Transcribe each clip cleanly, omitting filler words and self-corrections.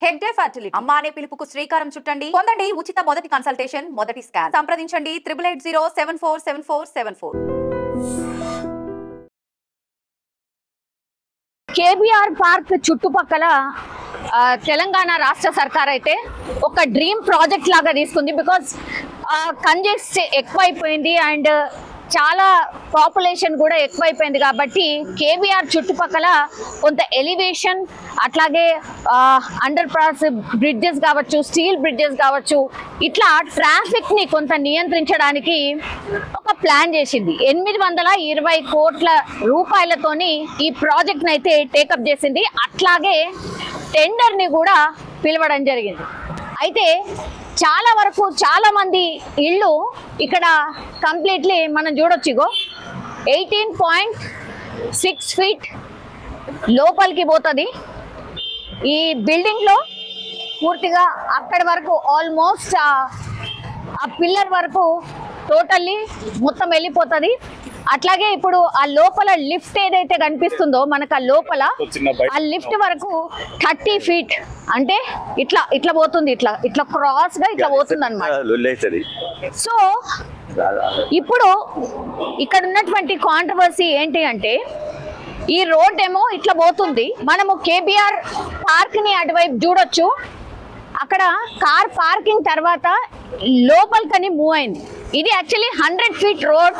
Hegde fertility అమ్మ అనే పిలుపుకు శ్రీకారం చుట్టండి. పొందండి ఉచిత మొదటి కన్సల్టేషన్, మొదటి స్కాన్. సంప్రదించండి 8880747474. కేబీఆర్ పార్క్ చుట్టుపక్కల తెలంగాణ రాష్ట్ర సర్కార్ అయితే ఒక డ్రీమ్ ప్రాజెక్ట్ లాగా తీసుకుంది. బికాస్ కంజెస్ట్ ఎక్కువైపోయింది అండ్ చాలా పాపులేషన్ కూడా ఎక్కువైపోయింది కాబట్టి కేబీఆర్ చుట్టుపక్కల కొంత ఎలివేషన్, అట్లాగే అండర్ పాస్ బ్రిడ్జెస్ కావచ్చు, స్టీల్ బ్రిడ్జెస్ కావచ్చు, ఇట్లా ట్రాఫిక్ని కొంత నియంత్రించడానికి ఒక ప్లాన్ చేసింది. 820 కోట్ల రూపాయలతోని ఈ ప్రాజెక్ట్ని అయితే టేకప్ చేసింది. అట్లాగే టెండర్ని కూడా పిలవడం జరిగింది. అయితే చాలా వరకు చాలా మంది ఇళ్ళు ఇక్కడ కంప్లీట్లీ మనం చూడొచ్చు. ఇగో 18.6 ఫీట్ లోపలికి పోతుంది ఈ బిల్డింగ్ లో. పూర్తిగా అక్కడి వరకు ఆల్మోస్ట్ ఆ పిల్లర్ వరకు టోటల్లీ మొత్తం వెళ్ళిపోతుంది. అట్లాగే ఇప్పుడు ఆ లోపల లిఫ్ట్ ఏదైతే కనిపిస్తుందో మనకు, ఆ లోపల ఆ లిఫ్ట్ వరకు 30 ఫీట్ అంటే ఇట్లా ఇట్లా పోతుంది, ఇట్లా ఇట్లా క్రాస్ గా ఇట్లా పోతుంది అన్నమాట. సో ఇప్పుడు ఇక్కడ ఉన్నటువంటి కాంట్రవర్సీ ఏంటి అంటే, ఈ రోడ్ ఏమో ఇట్లా పోతుంది, మనము కేబీఆర్ పార్క్ ని అటువైపు చూడొచ్చు. అక్కడ కార్ పార్కింగ్ తర్వాత లోపలికని మూవ్ అయింది. ఇది యాక్చువల్లీ 100 ఫీట్ రోడ్,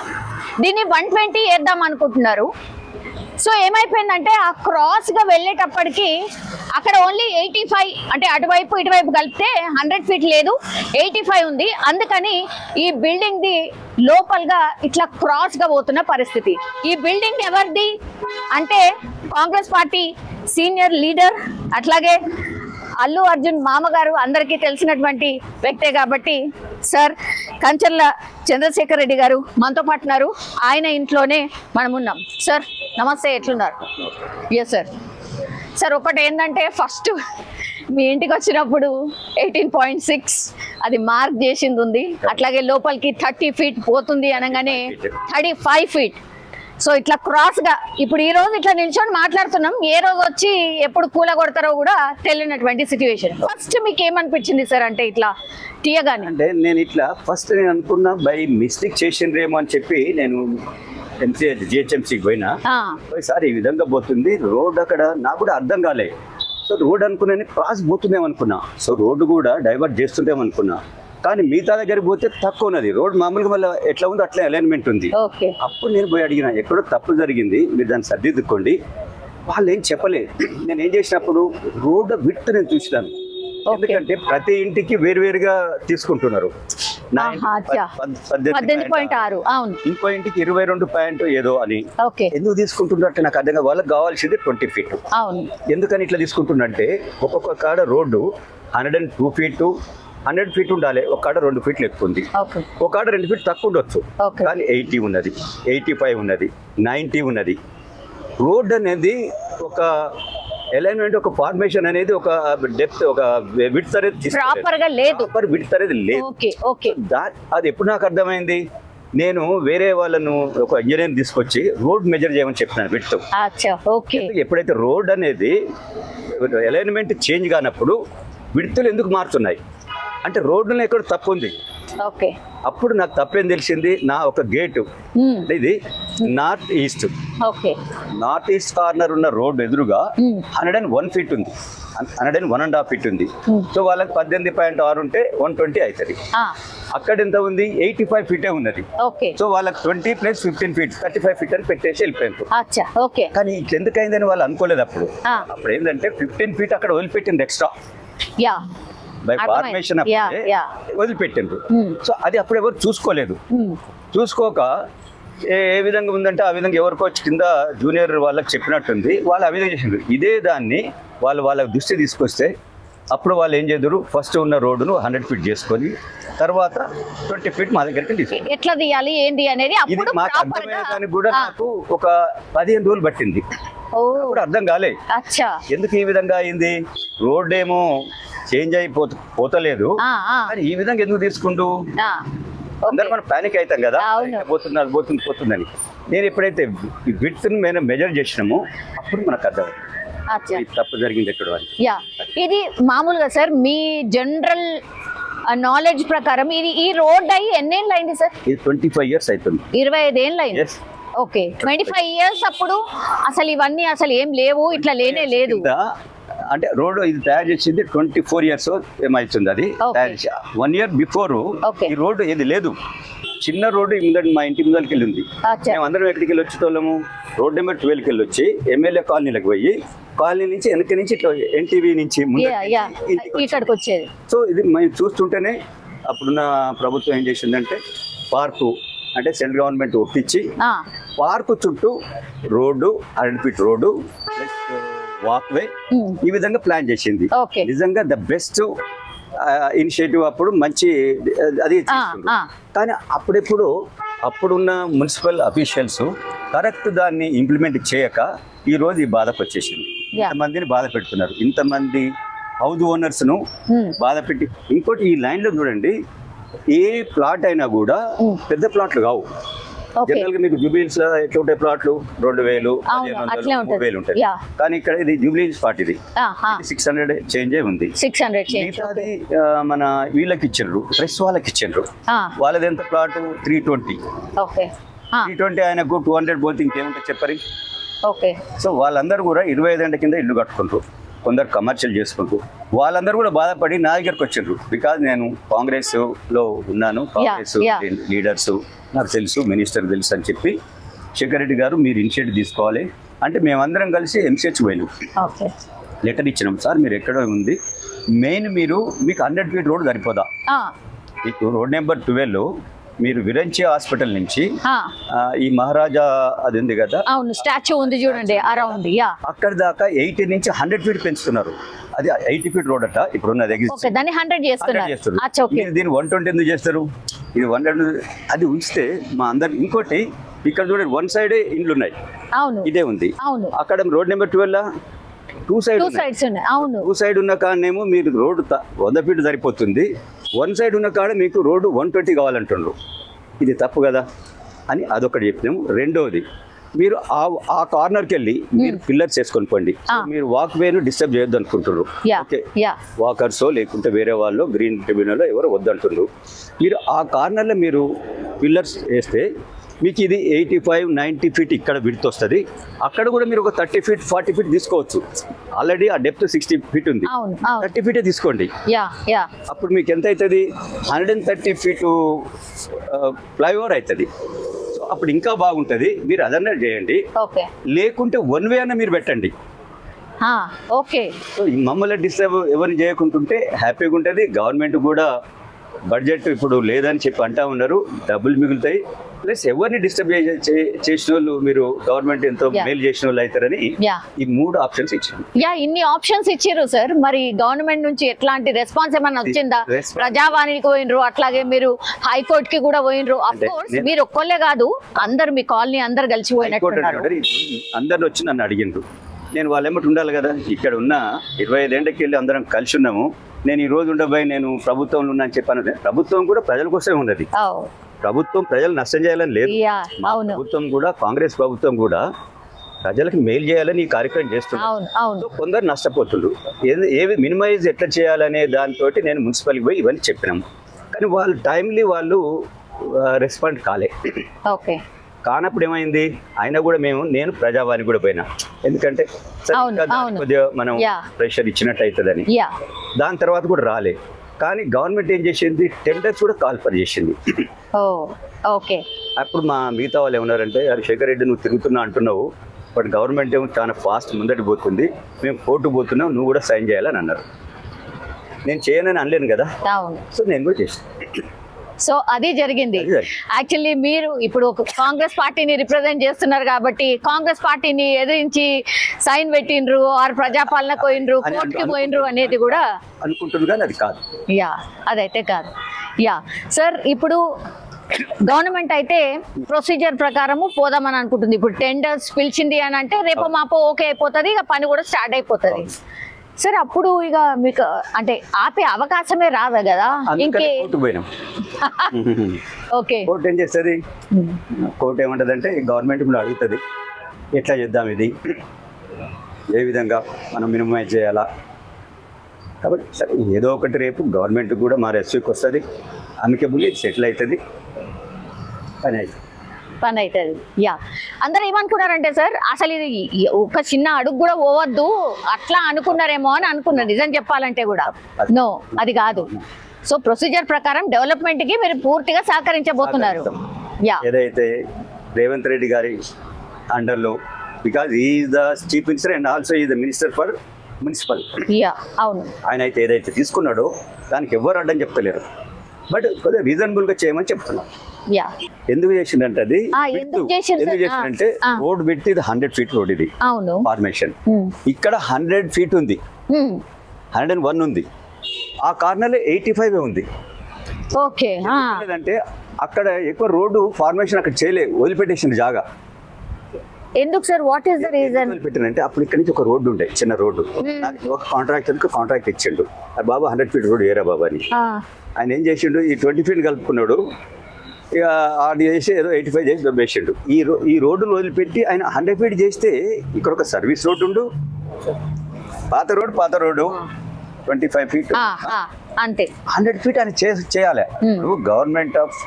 దీన్ని 120 వేద్దాం అనుకుంటున్నారు. సో ఏమైపోయిందంటే ఆ క్రాస్ గా వెళ్ళేటప్పటికి అక్కడ ఓన్లీ 85, అంటే అటువైపు ఇటువైపు కలిపితే 100 ఫీట్ లేదు, 85 ఉంది. అందుకని ఈ బిల్డింగ్ ది లోపలగా ఇట్లా క్రాస్ గా పోతున్న పరిస్థితి. ఈ బిల్డింగ్ ఎవరిది అంటే కాంగ్రెస్ పార్టీ సీనియర్ లీడర్, అట్లాగే అల్లు అర్జున్ మామగారు అందరికీ తెలిసినటువంటి వ్యక్తే కాబట్టి సార్ కంచర్ల చంద్రశేఖర్ రెడ్డి గారు మనతో పాటున్నారు. ఆయన ఇంట్లోనే మనం ఉన్నాం. సార్ నమస్తే, ఎట్లున్నారు? Yes sir. సార్ ఒకటి ఏంటంటే, ఫస్ట్ మీ ఇంటికి వచ్చినప్పుడు 18.6 అది మార్క్ చేసింది ఉంది, అట్లాగే లోపలికి 30 ఫీట్ పోతుంది అనగానే 35 ఫీట్. సో ఇట్లా క్రాస్ గా ఇప్పుడు ఈ రోజు ఇట్లా నిల్చొని మాట్లాడుతున్నాం, ఏ రోజు వచ్చి ఎప్పుడు కూల కొడతారో కూడా తెలియనటువంటి సిచ్యువేషన్. ఫస్ట్ మీకు ఏమనిపించింది సార్ అంటే ఇట్లా తీయగానే? అంటే నేను ఇట్లా ఫస్ట్ నేను అనుకున్నా బై మిస్టేక్ చేసిండ్రేమో అని చెప్పి నేను జిహెచ్ఎంసీకి పోయినా. సార్ ఈ విధంగా పోతుంది రోడ్, అక్కడ నాకు కూడా అర్థం కాలే. సో రోడ్ అనుకున్నాను క్రాస్ పోతుందేమో అనుకున్నా, సో రోడ్డు కూడా డైవర్ట్ చేస్తుందేమో అనుకున్నా. కానీ మిగతా దగ్గరికి పోతే తక్కువ ఉన్నది రోడ్, మామూలుగా మళ్ళీ ఎట్లా ఉందో అట్లా అలైన్మెంట్ ఉంది. అప్పుడు నేను పోయి అడిగిన, ఎక్కడో తప్పు జరిగింది, మీరు దాన్ని సర్దిద్దుకోండి. వాళ్ళు ఏం చెప్పలేదు. నేను ఏం చేసినప్పుడు రోడ్ విడ్త్ నేను చూసినాను, ఎందుకంటే ప్రతి ఇంటికి వేరువేరుగా తీసుకుంటున్నారు. 18.6, ఇంకో ఇంటికి 22 ఏదో అని ఎందుకు తీసుకుంటున్నట్టు నాకు అర్థంగా. వాళ్ళకి కావాల్సింది 20 ఫీట్. ఎందుకని ఇట్లా తీసుకుంటున్నట్టే, ఒక్కొక్క కాడ రోడ్డు 102 ఫీట్ 100 ఫీట్ ఉండాలి, ఒక కాడ 2 ఫీట్లు ఎక్కువ ఉంది, ఒక కాడ 2 ఫీట్ తక్కువ ఉండొచ్చు. కానీ 80 ఉన్నది, 85 ఉన్నది, 90 ఉన్నది. రోడ్ అనేది ఒక అలైన్మెంట్, ఒక ఫార్మేషన్ అనేది, ఒక డెప్త్, ఒక విడ్త్ అనేది విడ్త్ అనేది లేదు. అది ఎప్పుడు నాకు అర్థమైంది, నేను వేరే వాళ్ళను ఒక ఇంజనీర్ తీసుకొచ్చి రోడ్ మెజర్ చేయమని చెప్పినాను విడ్త్. ఎప్పుడైతే రోడ్ అనేది అలైన్మెంట్ చేంజ్ కానప్పుడు విడ్త్లు ఎందుకు మారుతున్నాయి అంటే రోడ్డులో ఎక్కడ తప్పు ఉంది. అప్పుడు నాకు తప్పేం తెలిసింది, నా ఒక గేటు ఇది నార్త్ ఈస్ట్ కార్నర్ ఉన్న రోడ్డు ఎదురుగా 101 ఫీట్ ఉంది, 101.5 ఫీట్ ఉంది. సో వాళ్ళకి 18.6 ఉంటే 120 అవుతుంది. అక్కడ ఎంత ఉంది, 85 ఫీటే ఉన్నది. సో వాళ్ళకి 20 + 15 ఫీట్ 35 ఫీట్ అని పెట్టేసి వెళ్ళిపోయింది. కానీ ఇట్లా ఎందుకు అయిందని వాళ్ళు అనుకోలేదు. అప్పుడు ఏంటంటే 15 ఫీట్ అక్కడ వదిలిపెట్టింది ఎక్స్ట్రా బై ఫార్మేషన్ వదిలిపెట్టిండ్రు. సో అది అప్పుడు ఎవరు చూసుకోలేదు. చూసుకోక ఏ విధంగా ఉందంటే ఆ విధంగా ఎవరికో కింద జూనియర్ వాళ్ళకి చెప్పినట్టుంది, వాళ్ళు ఆ విధంగా చేసిండ్రు. ఇదే దాన్ని వాళ్ళ దృష్టి తీసుకొస్తే అప్పుడు వాళ్ళు ఏం చేద్దరు, ఫస్ట్ ఉన్న రోడ్డును 100 ఫీట్ చేసుకొని తర్వాత 20 ఫీట్ మా దగ్గరికి తీసుకుంటారు. ఎట్లా తీయాలి ఏంటి అనేది ఇది మాకు అర్థమయ్యేదానికి కూడా నాకు ఒక 15 రోజులు పట్టింది. అప్పుడు అర్థం కాలే ఎందుకు ఈ విధంగా అయింది, రోడ్ ఏమో చేంజ్ అయిపోతలేదు, కానీ ఈ విధంగా ఎందుకు తీసుకుంటూ అందరూ మనం పానిక్ అవుతాం కదా, పోతుంది అది పోతుందని. నేను ఎప్పుడైతే విడ్త్ మెజర్ చేసినామో అప్పుడు మనకు అర్థం అచ్చా. ఇది తప్పు జరిగింది ఎక్కడ అని. యా, ఇది మామూలుగా సార్ మీ జనరల్ నాలెడ్జ్ ప్రకారం ఈ రోడ్ అయ్యి ఎన్నేళ్ళు అయింది సార్? ఇది 25 years అవుతుంది. 25 ఏళ్ళు అయింది. Yes. ఓకే, 25 years అప్పుడు అసలు ఇవన్నీ అసలు ఏం లేవు, ఇట్లా లేనే లేదు. అంటే రోడ్డు ఇది తయారు చేసింది 24 years ఏమవుతుంది. అది తయారు చేసి 1 year బిఫోర్ ఈ రోడ్డు ఏది లేదు, చిన్న రోడ్డు మా ఇంటి ముందరికి వెళ్ళి ఉంది. మేము అందరం ఎక్కడికి వెళ్ళి వచ్చేటోళ్ళము, రోడ్ నెంబర్ 12కి వెళ్ళి వచ్చి ఎమ్మెల్యే కాలనీలకు పోయి కాలనీ నుంచి వెనక నుంచి ఇట్లా ఎన్టీవీ నుంచి ఇక్కడికి వచ్చేది. సో ఇది మేము చూస్తుంటేనే అప్పుడున్న ప్రభుత్వం ఏం చేసిందంటే పార్కు అంటే సెంట్రల్ గవర్నమెంట్ ఒప్పించి పార్కు చుట్టూ road 100 feet road plus walkway ఈ విధంగా ప్లాన్ చేసింది. నిజంగా ద బెస్ట్ ఇనిషియేటివ్. అప్పుడు మంచి అది కానీ అప్పుడున్న మున్సిపల్ అఫీషియల్స్ కరెక్ట్ దాన్ని ఇంప్లిమెంట్ చేయక ఈ రోజు ఈ బాధకు వచ్చేసింది. ఇంతమందిని బాధ పెడుతున్నారు, ఇంతమంది హౌస్ ఓనర్స్ ను బాధ పెట్టి. ఇంకోటి ఈ లైన్ లో చూడండి, ఏ ప్లాట్ అయినా కూడా పెద్ద ప్లాట్లు కావు. జనరల్ గా మీకు జూబ్లీహిల్స్ లో ఎట్లా ఉంటాయి ప్లాట్లు 2000, 1500, 3000 ఉంటాయి. కానీ ఇక్కడ ఇది జూబ్లీహిల్స్ ప్లాట్, ఇది 600 చేంజ్ ఉంది. మిగతాది మన వీళ్ళకి ఇచ్చిండ్రు, ప్రెస్ వాళ్ళకి ఇచ్చిండ్రు. వాళ్ళది ఎంత ప్లాట్ 320. 320 ఆయనకు 200 పోతే ఇంకేముంటే చెప్పరి. సో వాళ్ళందరూ కూడా 25 ఏళ్ల కింద ఇల్లు కట్టుకుంటారు, కొందరు కమర్షియల్ చేసుకుంటూ. వాళ్ళందరూ కూడా బాధపడి నా దగ్గరకు వచ్చిండ్రు. బికాజ్ నేను కాంగ్రెస్ లో ఉన్నాను, కాంగ్రెస్ లీడర్స్ నాకు తెలుసు, మినిస్టర్ తెలుసు అని చెప్పి శేఖర్ రెడ్డి గారు మీరు ఇనిషియేటివ్ తీసుకోవాలి అంటే మేమందరం కలిసి ఎంసీహెచ్ పోయినాం, లెటర్ ఇచ్చినాం. సార్ మీరు ఎక్కడో ఉంది, మెయిన్ మీకు 100 feet రోడ్ సరిపోదా, మీకు రోడ్ నెంబర్ 12 మీరు విరంచి హాస్పిటల్ నుంచి ఈ మహారాజా అది ఉంది కదా, స్టాచ్యూ ఉంది చూడండి అరౌండ్, అక్కడ దాకా 80 నుంచి 100 feet పెంచుతున్నారు. అది 80 feet రోడ్ అట ఇప్పుడు ఉన్నది. దాన్ని 100 చేస్తున్నారు. దీన్ని 120 ఎందుకు చేస్తారు? ఇది 100 అది ఉంచితే మా అందరు. ఇంకోటి ఇక్కడ చూడండి, 1 side ఇండ్లు ఉన్నాయి, ఇదే ఉంది. అక్కడ రోడ్ నెంబర్ 12 2 sides ఉన్నాయి. 2 side ఉన్న కాడనేమో మీరు రోడ్డు 100 feet సరిపోతుంది, 1 side ఉన్న కాడ మీకు రోడ్డు 120 కావాలంటుండ్రు. ఇది తప్పు కదా అని అదొకటి చెప్పినాము. రెండోది, మీరు ఆ కార్నర్కి వెళ్ళి మీరు పిల్లర్స్ వేసుకొని పోండి. మీరు వాక్ వేను డిస్టర్బ్ చేయొద్దు అనుకుంటున్నారు. ఓకే, వాకర్సో లేకుంటే వేరే వాళ్ళు గ్రీన్ ట్రిబ్యునల్ ఎవరో వద్దంటున్నారు. మీరు ఆ కార్నర్లో మీరు పిల్లర్స్ వేస్తే మీకు ఇది 85-90 feet ఇక్కడ విడ్త్ వస్తుంది. అక్కడ కూడా మీరు ఒక 30 feet 40 feet తీసుకోవచ్చు. ఆల్రెడీ ఆ డెప్త్ 60 feet ఉంది, 30 feet తీసుకోండి. అప్పుడు మీకు ఎంత అవుతుంది? 130 feet ఫ్లైఓవర్ అవుతుంది. అప్పుడు ఇంకా బాగుంటుంది. మీరు అదన్నా చేయండి, లేకుంటే 1 way అన్న మీరు పెట్టండి. సో మమ్మల్ని డిస్టర్బ్ ఎవరిని చేయకుంటుంటే హ్యాపీగా ఉంటుంది. గవర్నమెంట్ కూడా బడ్జెట్ ఇప్పుడు లేదని చెప్పి అంటా ఉన్నారు, డబ్బులు మిగులుతాయి. ప్లస్ ఎవరిని డిస్టర్బ్ చేసిన వాళ్ళు మీరు గవర్నమెంట్ ఎంతో మేలు చేసిన వాళ్ళు అవుతారని ఈ 3 ఆప్షన్స్ ఇచ్చారు. ఇన్ని ఆప్షన్స్ ఇచ్చారు సార్. మరి గవర్నమెంట్ నుంచి ఎట్లాంటి రెస్పాన్స్ ఏమన్నా వచ్చిందా? ప్రజావాణికి పోయినరు, అట్లాగే మీరు హైకోర్టు కి కూడా పోయినరు. అఫ్ కోర్స్ మీరు ఒక్కళ్ళే కాదు, అందరు మీ కాలనీ అందరు కలిసి పోయినట్టున్నారు. అందరు వచ్చి నన్ను అడిగిండ్రు, నేను వాళ్ళ ఏమిటి ఉండాలి కదా. ఇక్కడ ఉన్న 25 ఏళ్ళకి వెళ్ళి అందరం కలిసి ఉన్నాము. నేను ఈ రోజు ఉండబోయి నేను ప్రభుత్వంలో ఉన్నా అని చెప్పాను. ప్రభుత్వం కూడా ప్రజల కోసమే ఉన్నది. ప్రభుత్వం ప్రజలు నష్టం చేయాలని లేదు. ప్రభుత్వం కూడా, కాంగ్రెస్ ప్రభుత్వం కూడా ప్రజలకు మేలు చేయాలని ఈ కార్యక్రమం చేస్తున్నారు. కొందరు నష్టపోతుండ్రు. ఏవి మినిమైజ్ ఎట్లా చేయాలనే దాంతో నేను మున్సిపల్కి పోయి ఇవన్నీ చెప్పినాము. కానీ వాళ్ళు టైమ్లీ వాళ్ళు రెస్పాండ్ కాలే. కానప్పుడు ఏమైంది, అయినా కూడా నేను ప్రజావాణి కూడా పోయినా, ఎందుకంటే కొద్దిగా మనం ప్రెషర్ ఇచ్చినట్టు అవుతుందని. దాని తర్వాత కూడా రాలే. కానీ గవర్నమెంట్ ఏం చేసింది, టెండర్స్ కూడా కాల్ఫర్ చేసింది. అప్పుడు మా మిగతా వాళ్ళు ఏమన్నారంటే, శేఖర్ రెడ్డి నువ్వు తిరుగుతున్నా అంటున్నావు, బట్ గవర్నమెంట్ ఏమో చాలా ఫాస్ట్ ముందటి పోతుంది, మేము కోర్టు పోతున్నాం, నువ్వు కూడా సైన్ చేయాలని అన్నారు. నేను చేయనని అనలేను కదా, సో నేను కూడా చేసాను. సో అది జరిగింది. యాక్చువల్లీ మీరు ఇప్పుడు కాంగ్రెస్ పార్టీని రిప్రజెంట్ చేస్తున్నారు కాబట్టి కాంగ్రెస్ పార్టీని ఎదిరించి సైన్ పెట్టిండ్రు, ఆర్ ప్రజాపాలన పోయినరు, కోర్టుకి పోయినరు అనేది కూడా అనుకుంటున్నారు. అది కాదు, అదైతే కాదు. సార్ ఇప్పుడు గవర్నమెంట్ అయితే ప్రొసీజర్ ప్రకారము పోదామని అనుకుంటుంది. ఇప్పుడు టెండర్స్ పిలిచింది అని అంటే రేపు మాపో ఓకే అయిపోతుంది, ఇక పని కూడా స్టార్ట్ అయిపోతుంది. సరే అప్పుడు ఇక మీకు అంటే ఆపే అవకాశమే రాదా కదా? ఇంకే కోర్టు ఏం చేస్తుంది, కోర్టు ఏమంటది అంటే గవర్నమెంట్ ఇప్పుడు అడుగుతుంది ఎట్లా చేద్దాం ఇది. ఏ విధంగా మనం మినిమైజ్ చేయాలా. కాబట్టి సరే ఏదో ఒకటి రేపు గవర్నమెంట్ కూడా మా రెస్యూకి వస్తుంది, అమికబుల్లీ సెటిల్ అవుతుంది, పని అవుతుంది. యా, అందరు ఏమనుకున్నారంటే సార్ అసలు ఇది ఒక చిన్న అడుగు కూడా పోవద్దు అట్లా అనుకున్నారేమో అని అనుకున్నారు. నిజం చెప్పాలంటే కూడా నో, అది కాదు. సో ప్రొసీజర్ ప్రకారం డెవలప్మెంట్ కి మీరు పూర్తిగా సహకరించబోతున్నారు. యా, ఏదైతే రేవంత్ రెడ్డి గారి అండర్లో, because is the chief minister and also is the minister for municipal. Yeah, అవును. ఆయన అయితే ఏదైతే తీసుకున్నాడో దానికి ఎవరు అడ్డం చెప్తలేరు, బట్ కొద్దిగా రీజనబుల్గా చేయమని చెప్తున్నారు. యా, ఎందుకు చేసిందంటే అది ఎందుకు చేసిందంటే రోడ్ విడ్త్ ఇది 100 feet రోడ్, ఇది అవును ఫార్మేషన్. ఇక్కడ 100 feet ఉంది, 101 ఉంది, ఆ కార్నర్లో 85 ఉంది. ఓకే, అంటే అక్కడ ఎక్కువ రోడ్డు ఫార్మేషన్ అక్కడ చేయలేదు, వదిలిపెట్టేసింది జాగా. ఎందుకు sir, what is the reason? పెట్టినంటే అప్పుడు ఇక్కడ నుంచి ఒక రోడ్డు ఉండే, చిన్న రోడ్డు, ఒక కాంట్రాక్ట్ ఇచ్చిండు, బాబా 100 feet రోడ్ ఏరా బాబా అని. ఆయన ఏం చేసిండు, ఈ 20 feet కలుపుకున్నాడు, ఇక ఆడు చేసి ఏదో 85 చేసి దొబ్బేసిండు. ఈ రోడ్డును వదిలిపెట్టి ఆయన 100 feet చేస్తే ఇక్కడ ఒక సర్వీస్ రోడ్డు ఉండు, పాత రోడ్డు 25 feet అంతే, 100 feet అని చేయాలి. గవర్నమెంట్ ఆఫ్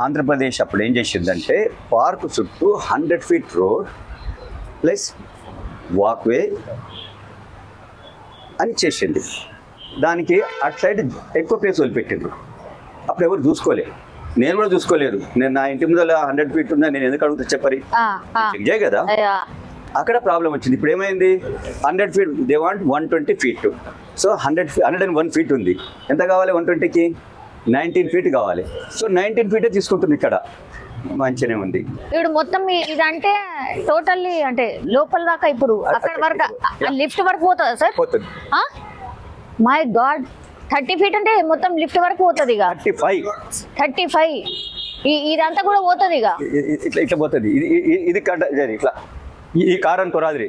ఆంధ్రప్రదేశ్ అప్పుడు ఏం చేసిందంటే పార్క్ చుట్టూ 100 feet రోడ్ ప్లస్ వాక్వే అని చేసింది. దానికి అటు సైడ్ ఎక్కువ ప్లేస్ వదిలిపెట్టిండ్రు. అప్పుడు ఎవరు చూసుకోలేదు, నేను కూడా చూసుకోలేదు. నేను నా ఇంటి ముందు 100 feet ఉందా, నేను ఎందుకు అడుగుతా చెప్పరి, చెక్ చేయ కదా. అక్కడ ప్రాబ్లం వచ్చింది. ఇప్పుడు ఏమైంది, 100 feet they want 120 feet. So 101 feet ఉంది. ఎంత కావాలి 120కి? 19 feet కావాలి. సో 19 feet తీసుకుంటుంది. ఇక్కడ మంచిగానే ఉంది. ఇప్పుడు మొత్తం ఇదంటే టోటల్లీ అంటే లోపల దాకా ఇప్పుడు అక్కడ వరకు లిఫ్ట్ వరకు పోతుందా సార్? పోతుంది. మై గాడ్, 30 feet అంటే మొత్తం లిఫ్ట్ వరకు పోతుంది. 35 ఇదంతా కూడా పోతుంది. ఇట్లా పోతుంది. ఇది ఇట్లా ఈ కార్ అనుకోరాది,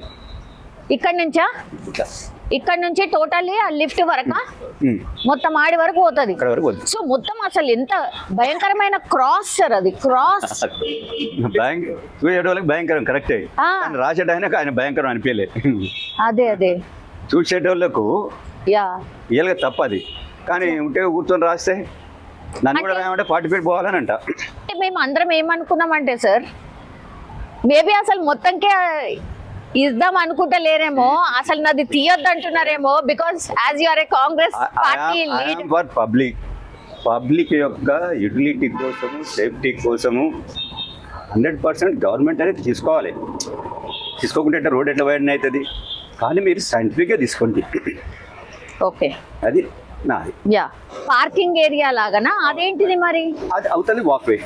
ఇక్కడ నుంచి టోటల్లీ ఆ లిఫ్ట్ వరకు మొత్తం ఆడి వరకు పోతుంది. సో మొత్తం అసలు ఎంత భయంకరమైన క్రాస్ సార్, అది క్రాస్ భయంకరం. కరెక్టే, రాసేటాయనకు ఆయన భయంకరం అనిపించలే. అదే చూసేటోళ్ళకు రియల్గా తప్పది, కానీ ఉంటే కూర్చొని రాస్తే నన్ను కూడా రాయమంటే 40 feet పోవాలని అంట. మేము అందరం ఏమనుకున్నామంటే సార్, మేబీ అసలు మొత్తంకే ఇద్దాం అనుకుంటలేరేమో, అసలు నాది తీయొద్దు అంటున్నారేమో. Because as you are a Congress party lead for public యొక్క యూటిలిటీ కోసము, సేఫ్టీ కోసము 100% గవర్నమెంట్ అనేది తీసుకోవాలి. తీసుకోకుంటే రోడ్ ఎట్లా వైడన్ అవుతుంది. కానీ మీరు సైంటిఫిక్గా తీసుకోండి. ఓకే, అది నాది. యా, పార్కింగ్ ఏరియా లాగానా? అదేంటిది మరి? అది అవుతుంది వాక్వే.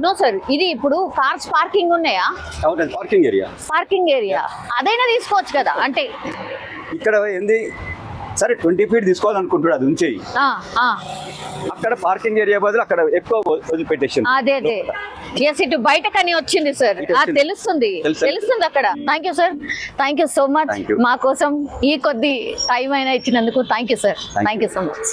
నో సార్, ఇది ఇప్పుడు కార్స్ పార్కింగ్ ఉన్నాయా? అవుతుంది పార్కింగ్ ఏరియా. అదైనా తీసుకోవచ్చు కదా. అంటే ఇక్కడ ఏంది, సరే 20 feet తీసుకోవాలనుకుంటున్నాడు, అది ఉంచేయి. అక్కడ పార్కింగ్ ఏరియా బదులు అక్కడ ఎక్కువ వదిలిపెట్టేసి అదే ఎస్, ఇటు బయటకని వచ్చింది సార్, తెలుస్తుంది అక్కడ. Thank you sir, thank you so much. మా కోసం ఈ కొద్ది టైం అయినా ఇచ్చినందుకు thank you sir, thank you so much.